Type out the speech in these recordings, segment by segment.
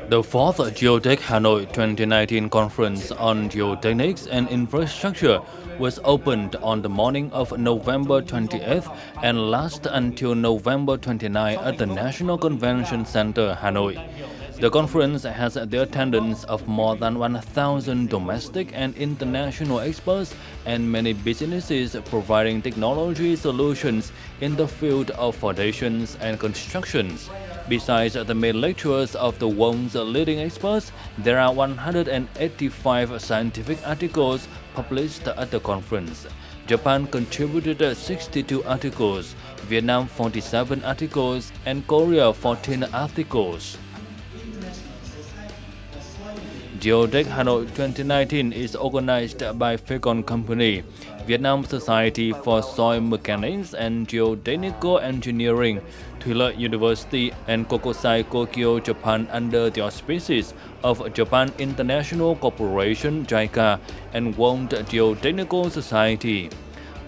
The 4th GEOTEC Hanoi 2019 Conference on Geotechnics and Infrastructure was opened on the morning of November 28th and lasted until November 29 at the National Convention Center, Hanoi. The conference has the attendance of more than 1,000 domestic and international experts and many businesses providing technology solutions in the field of foundations and constructions. Besides the main lectures of the world's leading experts, there are 185 scientific articles published at the conference. Japan contributed 62 articles, Vietnam 47 articles, and Korea 14 articles. GEOTEC Hanoi 2019 is organized by Fecon Company, Vietnam Society for Soil Mechanics and Geotechnical Engineering, Thriller University, and Kokusai Kokyo, Japan under the auspices of Japan International Corporation (JICA) and World Geotechnical Society.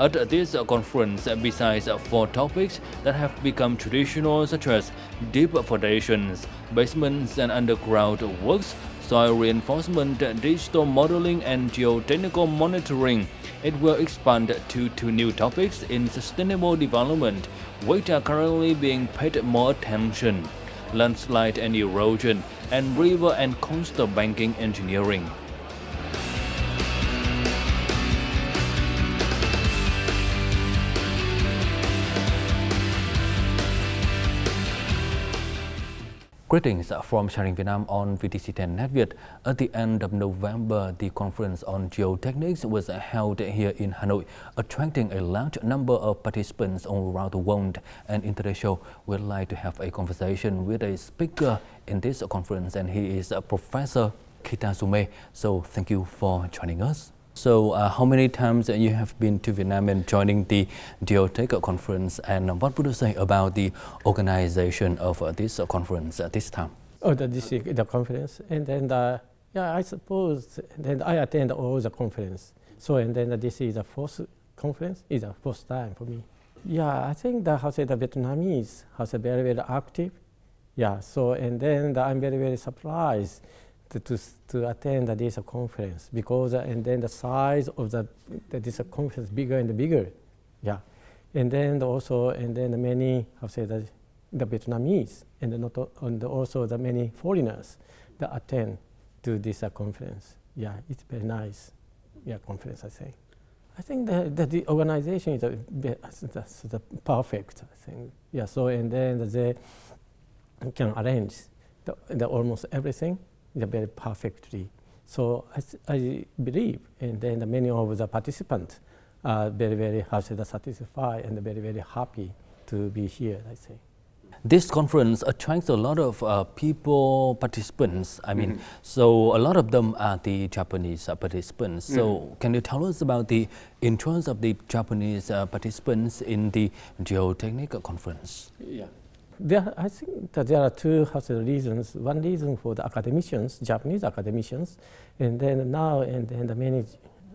At this conference, besides 4 topics that have become traditional such as deep foundations, basements and underground works, soil reinforcement, digital modeling and geotechnical monitoring, it will expand to 2 new topics in sustainable development, which are currently being paid more attention: landslide and erosion, and river and coastal banking engineering. Greetings from Sharing Vietnam on VTC10 Netviet. At the end of November, the conference on geotechnics was held here in Hanoi, attracting a large number of participants all around the world. And in today's show, we'd like to have a conversation with a speaker in this conference, and he is Professor Kitazume. So thank you for joining us. So how many times you have been to Vietnam and joining the GEOTEC conference, and what would you say about the organization of this conference at this time? Oh, this is the conference, and then yeah, I suppose then I attend all the conference. So and then this is the 4th conference, is the 1st time for me. Yeah, I think the Vietnamese has a very active. Yeah, so and then I'm very surprised to attend this conference, because and then the size of this conference bigger and bigger, yeah, and then also and then many the Vietnamese and also the many foreigners that attend to this conference. Yeah, it's very nice, yeah, conference. I think that the organization is the perfect. I think, yeah. So and then they can arrange the almost everything very perfectly. So I believe, and then many of the participants are very satisfied and very happy to be here, I say. This conference attracts a lot of participants. I mean, so a lot of them are the Japanese participants. So can you tell us about the interest of the Japanese participants in the geotechnical conference? Yeah. I think that there are 2 reasons. One reason for the academicians, Japanese academicians, and then now and then the many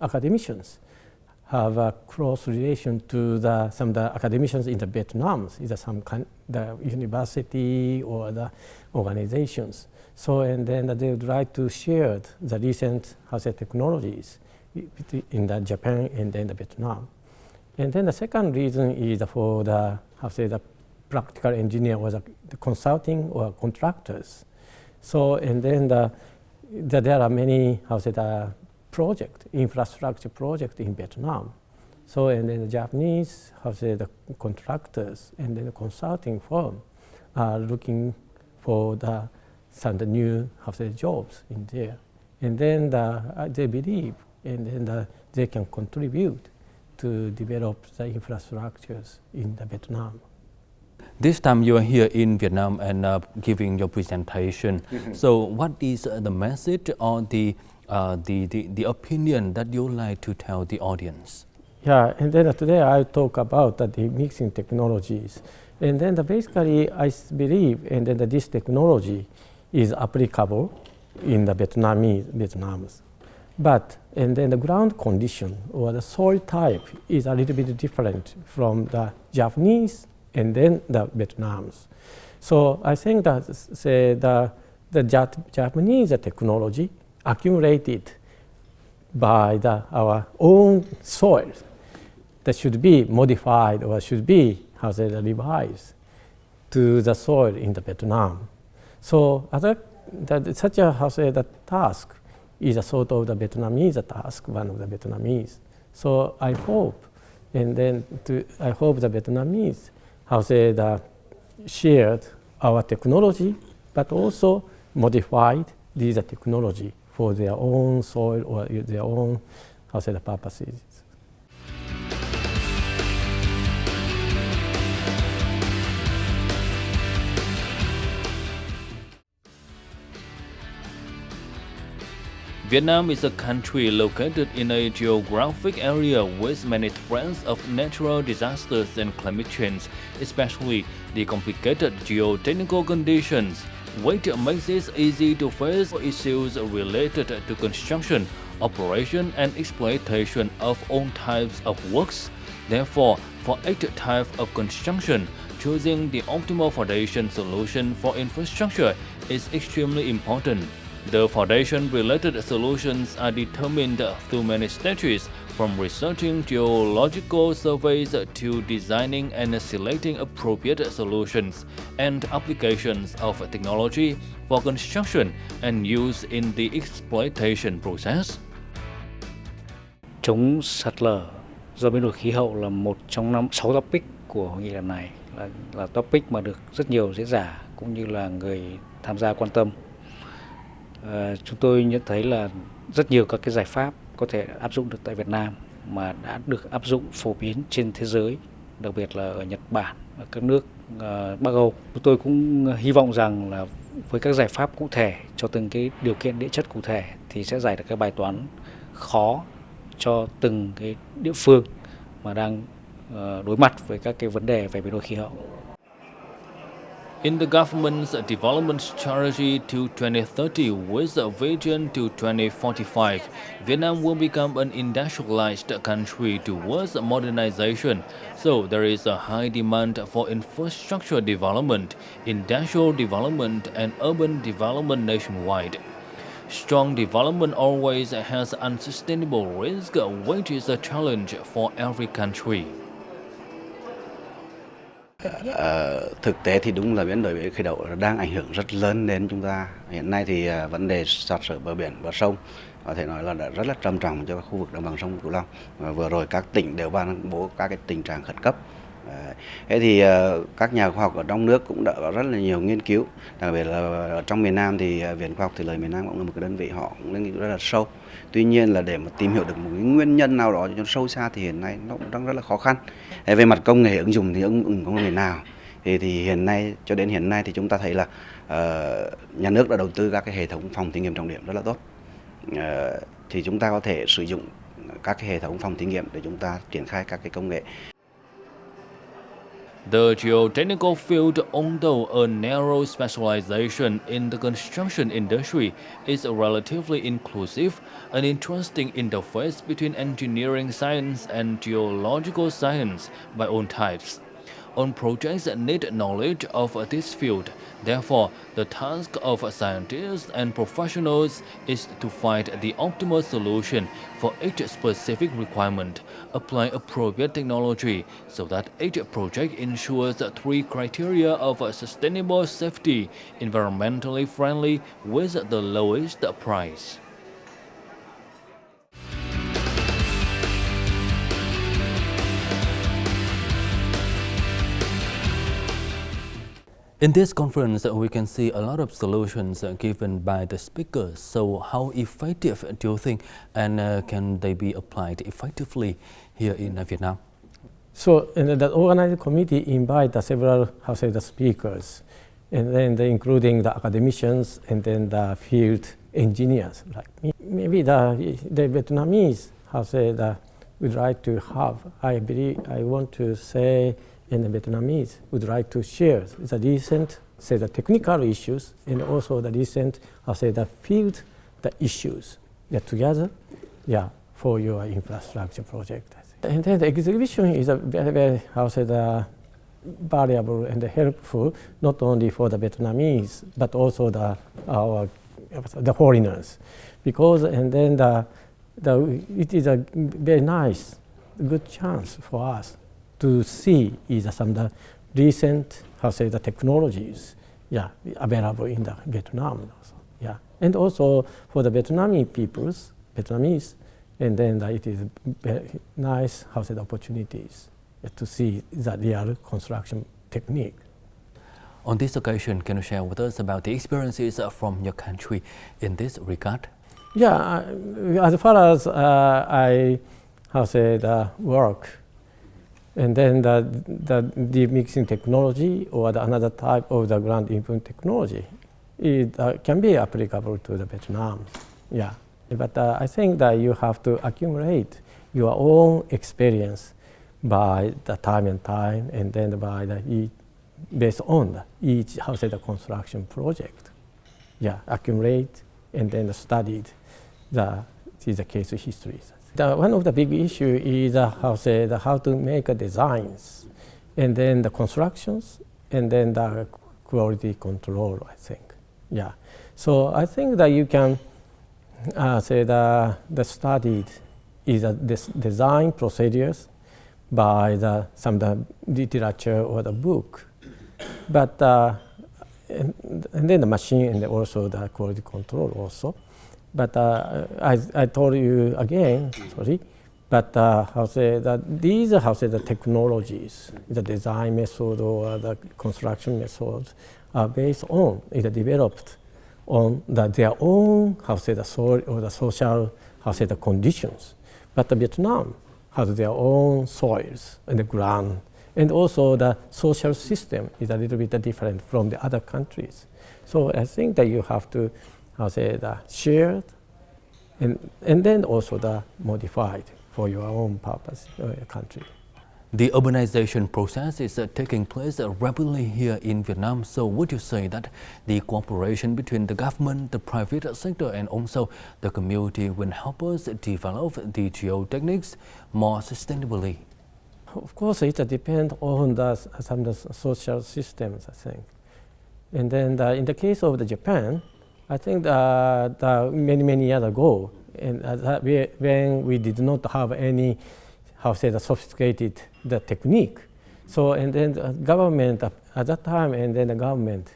academicians have a close relation to some of the academicians in the Vietnam, either the university or the organizations. So and then they would like to share the recent technologies in the Japan and then the Vietnam. And then the second reason is for the practical engineer or the consulting or contractors. So and then there are many infrastructure project in Vietnam. So and then the Japanese the contractors and then the consulting firm are looking for some new jobs in there. And then they believe and then they can contribute to develop the infrastructures in the Vietnam. This time you are here in Vietnam and giving your presentation. So what is the message or the opinion that you would like to tell the audience? Yeah, and then today I talk about the mixing technologies. And then basically I believe and then this technology is applicable in the Vietnamese. But and then the ground condition or the soil type is a little bit different from the Japanese and then the Vietnamese. So I think that the Japanese technology accumulated by our own soil that should be modified or should be revised to the soil in the Vietnam. So such a task is a sort of the Vietnamese task, one of the Vietnamese. So I hope, I hope the Vietnamese shared our technology, but also modified this technology for their own soil or their own purposes. Vietnam is a country located in a geographic area with many threats of natural disasters and climate change, especially the complicated geotechnical conditions, which makes it easy to face issues related to construction, operation, and exploitation of all types of works. Therefore, for each type of construction, choosing the optimal foundation solution for infrastructure is extremely important. The foundation-related solutions are determined through many stages, from researching geological surveys to designing and selecting appropriate solutions and applications of technology for construction and use in the exploitation process. Chống sạt lở do biến đổi khí hậu là một trong 6 topic của hội nghị lần này, là topic mà được rất nhiều diễn giả cũng như là người tham gia quan tâm. Chúng tôi nhận thấy là rất nhiều các cái giải pháp có thể áp dụng được tại Việt Nam mà đã được áp dụng phổ biến trên thế giới, đặc biệt là ở Nhật Bản và các nước Bắc Âu. Chúng tôi cũng hy vọng rằng là với các giải pháp cụ thể cho từng cái điều kiện địa chất cụ thể thì sẽ giải được các bài toán khó cho từng cái địa phương mà đang đối mặt với các cái vấn đề về biến đổi khí hậu. In the government's development strategy to 2030 with a vision to 2045, Vietnam will become an industrialized country towards modernization. So there is a high demand for infrastructure development, industrial development, and urban development nationwide. Strong development always has unsustainable risk, which is a challenge for every country. Thực tế thì đúng là biến đổi khí hậu đang ảnh hưởng rất lớn đến chúng ta. Hiện nay thì vấn đề sạt lở bờ biển và sông có thể nói là đã rất là trầm trọng cho khu vực đồng bằng sông Cửu Long. Vừa rồi các tỉnh đều ban bố các cái tình trạng khẩn cấp. Thế thì các nhà khoa học ở trong nước cũng đã có rất là nhiều nghiên cứu, đặc biệt là ở trong miền Nam thì Viện Khoa học Thủy lợi miền Nam cũng là một cái đơn vị họ cũng nghiên cứu rất là sâu. Tuy nhiên là để mà tìm hiểu được một cái nguyên nhân nào đó cho sâu xa thì hiện nay nó cũng đang rất là khó khăn. Về mặt công nghệ ứng dụng thì ứng dụng công nghệ nào thì hiện nay cho đến hiện nay thì chúng ta thấy là nhà nước đã đầu tư các cái hệ thống phòng thí nghiệm trọng điểm rất là tốt. Thì chúng ta có thể sử dụng các cái hệ thống phòng thí nghiệm để chúng ta triển khai các cái công nghệ. The geotechnical field, although a narrow specialization in the construction industry, is relatively inclusive, an interesting interface between engineering science and geological science by all types. All projects need knowledge of this field. Therefore, the task of scientists and professionals is to find the optimal solution for each specific requirement, apply appropriate technology so that each project ensures 3 criteria of sustainable safety, environmentally friendly, with the lowest price. In this conference, we can see a lot of solutions given by the speakers. So how effective do you think, and can they be applied effectively here in Vietnam? So the organizing committee invited several speakers, and then including the academicians and then the field engineers like me. Maybe the Vietnamese would like to have, I want to say, and the Vietnamese would like to share the recent, the technical issues and also the recent, the field, the issues together, for your infrastructure project. And then the exhibition is a very, very, valuable and helpful not only for the Vietnamese but also the foreigners, because and then it is a very nice, good chance for us to see either some of the recent, the technologies, available in the Vietnam also, and also for the Vietnamese, and then it is very nice, the opportunities to see the real construction technique. On this occasion, can you share with us about the experiences from your country in this regard? Yeah, as far as I work, and then the deep mixing technology or another type of the ground input technology, it can be applicable to the Vietnam. Yeah, but I think that you have to accumulate your own experience by the time, and then by based on each the construction project. Yeah, accumulate and then studied the case histories. One of the big issue is how to make designs, and then the constructions, and then the quality control, I think. Yeah. So I think that you can say the studied is this design procedures by some of the literature or the book, but and then the machine and also the quality control also. But I told you again, but these are the technologies, the design method or the construction methods are based on, developed on their own, the soil or the social, the conditions. But Vietnam has their own soils and the ground, and also the social system is a little bit different from the other countries. So I think that you have to, the shared, and then also the modified for your own purpose, country. The urbanization process is taking place rapidly here in Vietnam. So would you say that the cooperation between the government, the private sector, and also the community will help us develop the geotechnics more sustainably? Of course, it depends on some of the social systems, I think. And then in the case of Japan, I think many years ago, and when we did not have any, the sophisticated technique. So and then the government at that time, and then the government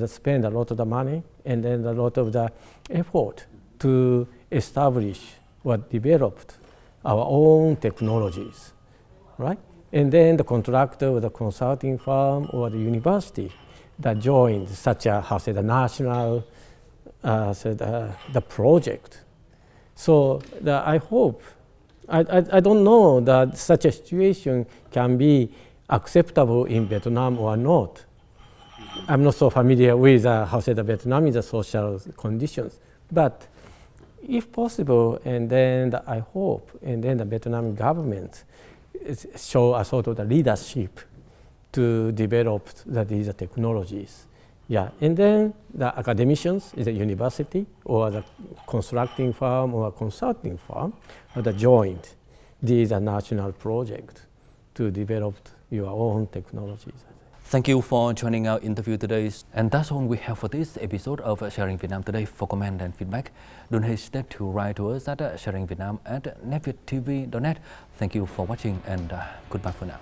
spend a lot of the money and then a lot of the effort to establish or developed our own technologies, right? And then the contractor or the consulting firm or the university that joined such a the national the project. So I hope, I don't know that such a situation can be acceptable in Vietnam or not. I'm not so familiar with the Vietnamese social conditions, but if possible, and then I hope, and then the Vietnam government show a sort of the leadership to develop these technologies. Yeah, and then the academicians is a university or the constructing firm or consulting firm or the joint. These are national projects to develop your own technologies. Thank you for joining our interview today. And that's all we have for this episode of Sharing Vietnam Today. For comment and feedback, don't hesitate to write to us at sharingvietnam@netvietttv.net. Thank you for watching and goodbye for now.